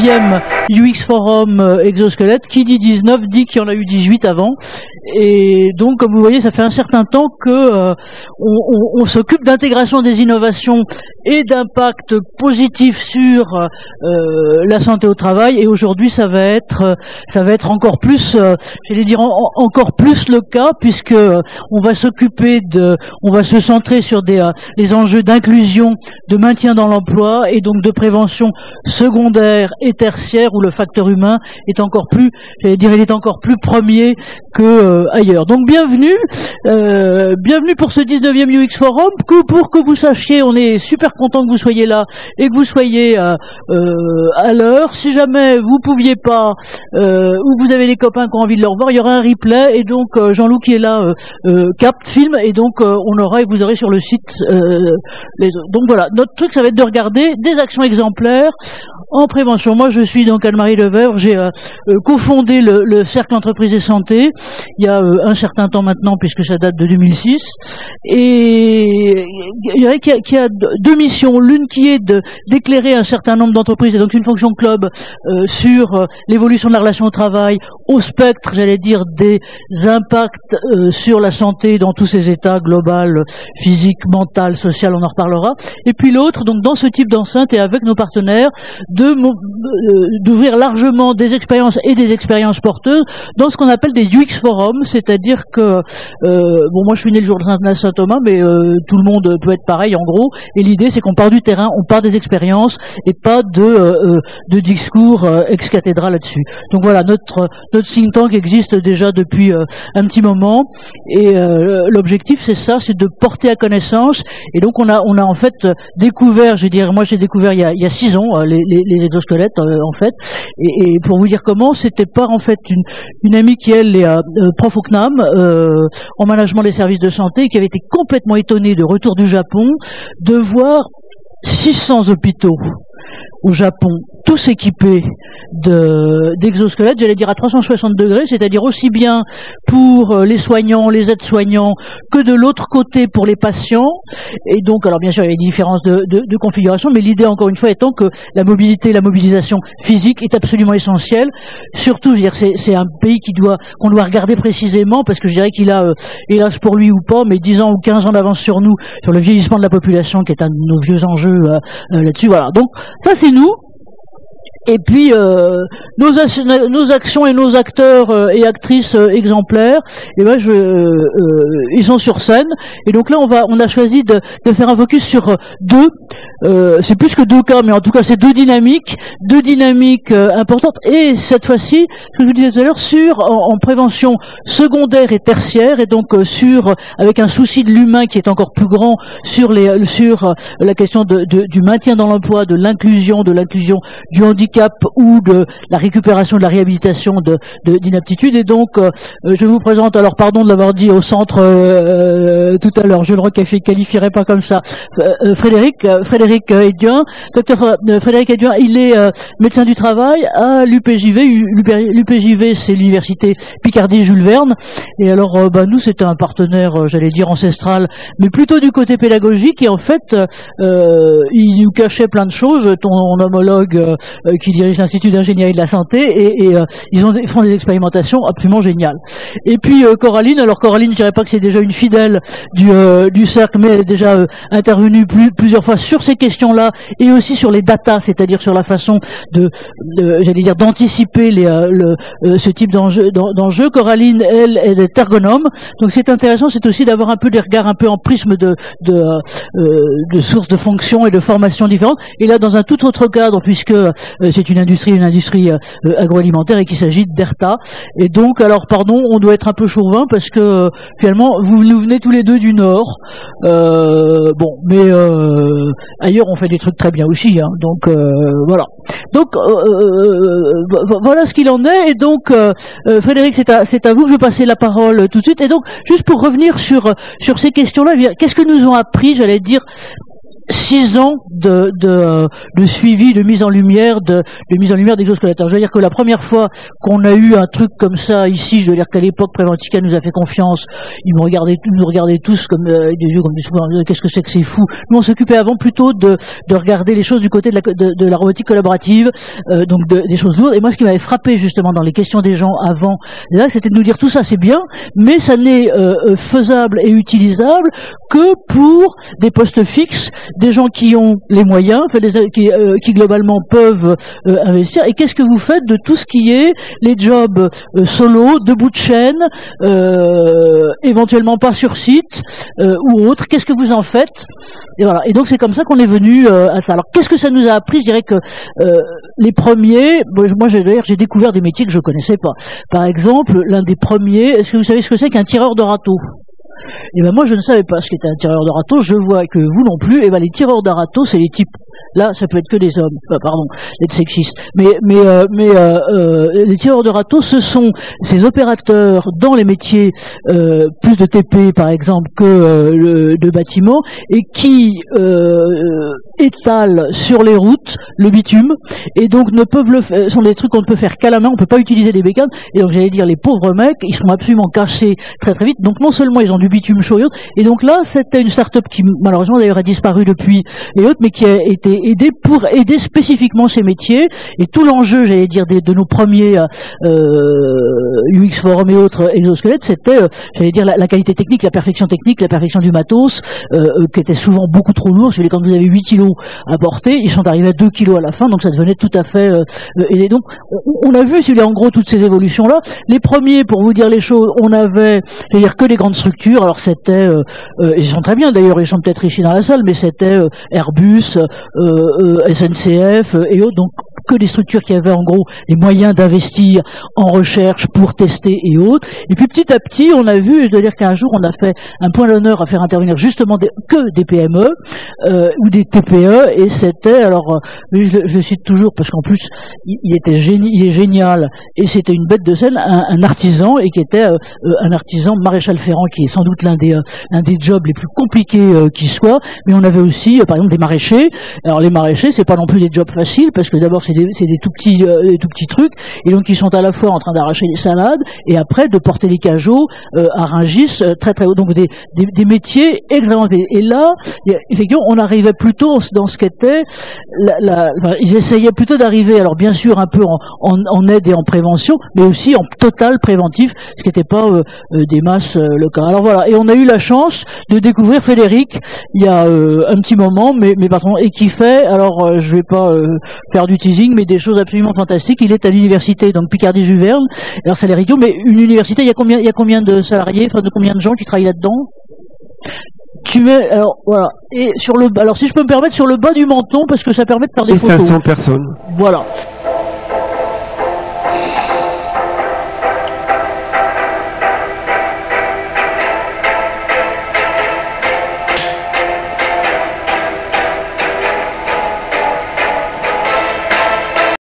19e UX Forum Exosquelette. Qui dit 19 dit qu'il y en a eu 18 avant. Et donc, comme vous voyez, ça fait un certain temps que on s'occupe d'intégration des innovations et d'impact positif sur la santé au travail. Et aujourd'hui, ça va être encore plus, j'allais dire encore plus le cas, puisque on va se centrer sur les enjeux d'inclusion, de maintien dans l'emploi et donc de prévention secondaire et tertiaire, où le facteur humain est encore plus, j'allais dire, il est encore plus premier que ailleurs. Donc bienvenue pour ce 19e UX Forum. Pour que vous sachiez, on est super content que vous soyez là et que vous soyez à l'heure. Si jamais vous pouviez pas ou vous avez des copains qui ont envie de le revoir, il y aura un replay, et donc Jean-Loup qui est là capte, filme, et donc vous aurez sur le site donc voilà, notre truc ça va être de regarder des actions exemplaires en prévention. Moi je suis donc Anne-Marie Lefebvre, j'ai cofondé le Cercle Entreprise et Santé il y a un certain temps maintenant, puisque ça date de 2006, et il y a deux missions, l'une qui est d'éclairer un certain nombre d'entreprises, et donc une fonction club sur l'évolution de la relation au travail au spectre, j'allais dire, des impacts sur la santé dans tous ses états, global, physique, mental, social, on en reparlera, et puis l'autre, donc dans ce type d'enceinte et avec nos partenaires, d'ouvrir largement des expériences et des expériences porteuses dans ce qu'on appelle des UX forums, c'est-à-dire que moi je suis né le jour de Saint-Thomas, mais tout le monde peut être pareil en gros, et l'idée c'est qu'on part du terrain, on part des expériences et pas de discours ex cathedra là-dessus. Donc voilà, notre think tank existe déjà depuis un petit moment, et l'objectif c'est ça, c'est de porter à connaissance. Et donc on a en fait découvert, moi j'ai découvert il y a 6 ans les exosquelettes en fait, et pour vous dire comment, c'était par en fait une amie qui elle est prof au CNAM en management des services de santé, et qui avait été complètement étonnée de retour du Japon de voir 600 hôpitaux au Japon, tous équipés d'exosquelettes, j'allais dire à 360 degrés, c'est-à-dire aussi bien pour les soignants, les aides-soignants, que de l'autre côté pour les patients. Et donc, alors bien sûr, il y a des différences de configuration, mais l'idée, encore une fois, étant que la mobilité, la mobilisation physique est absolument essentielle. Surtout, je veux dire, c'est un pays qu'on doit regarder précisément, parce que je dirais qu'il a, hélas pour lui ou pas, mais 10 ans ou 15 ans d'avance sur nous, sur le vieillissement de la population, qui est un de nos vieux enjeux là-dessus. Voilà. Donc, ça c'est nous. Et puis nos actions et nos acteurs et actrices exemplaires, et ben ils sont sur scène. Et donc là on a choisi de faire un focus sur deux. C'est plus que 2 cas, mais en tout cas c'est deux dynamiques importantes. Et cette fois-ci, ce que je vous disais tout à l'heure, en prévention secondaire et tertiaire, et donc avec un souci de l'humain qui est encore plus grand sur la question du maintien dans l'emploi, de l'inclusion du handicap ou de la récupération, de la réhabilitation d'inaptitude. Et donc je vous présente, alors pardon de l'avoir dit au centre tout à l'heure, je ne le qualifierai pas comme ça, Frédéric Hédouin. Docteur Frédéric Hédouin, il est médecin du travail à l'UPJV. L'UPJV, c'est l'université Picardie-Jules Verne. Et alors, nous, c'était un partenaire, j'allais dire ancestral, mais plutôt du côté pédagogique. Et en fait, il nous cachait plein de choses. Ton homologue qui dirige l'Institut d'ingénierie de la santé, et ils font des expérimentations absolument géniales. Et puis Coraline, je dirais pas que c'est déjà une fidèle du cercle, mais elle est déjà intervenue plusieurs fois sur ces questions-là, et aussi sur les datas, c'est-à-dire sur la façon j'allais dire d'anticiper ce type d'enjeu. Coraline, elle est ergonome, donc c'est intéressant, c'est aussi d'avoir un peu des regards un peu en prisme de sources de fonctions et de formations différentes, et là dans un tout autre cadre, puisque c'est une industrie agroalimentaire, et qu'il s'agit d'ERTA. Et donc, alors pardon, on doit être un peu chauvin, parce que finalement vous venez tous les deux du Nord, mais ailleurs on fait des trucs très bien aussi, hein. Donc voilà. Donc voilà ce qu'il en est. Et donc Frédéric, c'est à vous que je vais passer la parole tout de suite. Et donc juste pour revenir sur ces questions-là, qu'est-ce que nous ont appris, j'allais dire, 6 ans de suivi, de mise en lumière d'exosquelettes. Alors, je veux dire que la première fois qu'on a eu un truc comme ça ici, je veux dire qu'à l'époque, Préventica nous a fait confiance. Ils nous regardaient tous comme des yeux comme des qu'est-ce que c'est que c'est fou. Nous, on s'occupait avant plutôt de regarder les choses du côté de la robotique collaborative, donc des choses lourdes. Et moi, ce qui m'avait frappé justement dans les questions des gens avant, là, c'était de nous dire tout ça, c'est bien, mais ça n'est faisable et utilisable que pour des postes fixes, des gens qui ont les moyens, qui globalement peuvent investir. Et qu'est-ce que vous faites de tout ce qui est les jobs solo, de bout de chaîne, éventuellement pas sur site ou autre? Qu'est-ce que vous en faites? Et voilà. Et donc c'est comme ça qu'on est venu à ça. Alors qu'est-ce que ça nous a appris? Je dirais que les premiers, moi j'ai découvert des métiers que je connaissais pas. Par exemple, l'un des premiers, est-ce que vous savez ce que c'est qu'un tireur de râteau? Et ben moi je ne savais pas ce qu'était un tireur de râteau, je vois que vous non plus. Et ben les tireurs de râteau, c'est les types. Là, ça peut être que des hommes. Pardon, d'être sexiste. Mais les tireurs de râteau, ce sont ces opérateurs dans les métiers plus de TP par exemple que de bâtiment, et qui étalent sur les routes le bitume, et donc ne peuvent le faire. Sont des trucs qu'on ne peut faire qu'à la main. On peut pas utiliser des bécanes. Et donc j'allais dire les pauvres mecs, ils sont absolument cachés très très vite. Donc non seulement ils ont du bitume chaud et autres, et donc là c'était une start-up qui malheureusement d'ailleurs a disparu depuis et autres, mais qui a été aidée pour aider spécifiquement ces métiers. Et tout l'enjeu, j'allais dire, de nos premiers UX Forum et autres exosquelettes, c'était, j'allais dire, la qualité technique, la perfection du matos, qui était souvent beaucoup trop lourd. Si vous voulez, quand vous avez 8 kilos à porter, ils sont arrivés à 2 kilos à la fin, donc ça devenait tout à fait et donc on a vu, si vous voulez, en gros toutes ces évolutions là. Les premiers, pour vous dire les choses, on avait, j'allais dire, que les grandes structures. Alors c'était ils sont très bien d'ailleurs, ils sont peut-être ici dans la salle, mais c'était Airbus, SNCF et autres, donc que des structures qui avaient en gros les moyens d'investir en recherche pour tester et autres. Et puis petit à petit, on a vu, je dois dire qu'un jour, on a fait un point d'honneur à faire intervenir justement que des PME ou des TPE, et c'était, alors je le cite toujours parce qu'en plus il est génial, et c'était une bête de scène, un artisan, et qui était un artisan maréchal ferrant, qui est sans doute l'un des jobs les plus compliqués qui soit. Mais on avait aussi par exemple des maraîchers. Alors les maraîchers, c'est pas non plus des jobs faciles, parce que d'abord c'est des tout petits trucs, et donc ils sont à la fois en train d'arracher les salades et après de porter les cajots à Rungis très très haut, donc des métiers extrêmement. Et là, effectivement, on arrivait plutôt dans ce qu'était ils essayaient plutôt d'arriver, alors bien sûr un peu en aide et en prévention, mais aussi en total préventif, ce qui n'était pas des masses locales. Alors voilà, et on a eu la chance de découvrir Frédéric il y a un petit moment, mais pardon, et qui fait, alors je vais pas faire du teasing, mais des choses absolument fantastiques. Il est à l'université, donc Picardie-Jules Verne. Alors c'est les rigots, mais une université, il y a combien de salariés, enfin de combien de gens qui travaillent là-dedans? Tu mets, alors voilà, et alors si je peux me permettre, sur le bas du menton, parce que ça permet de faire des photos. 500 personnes. Voilà.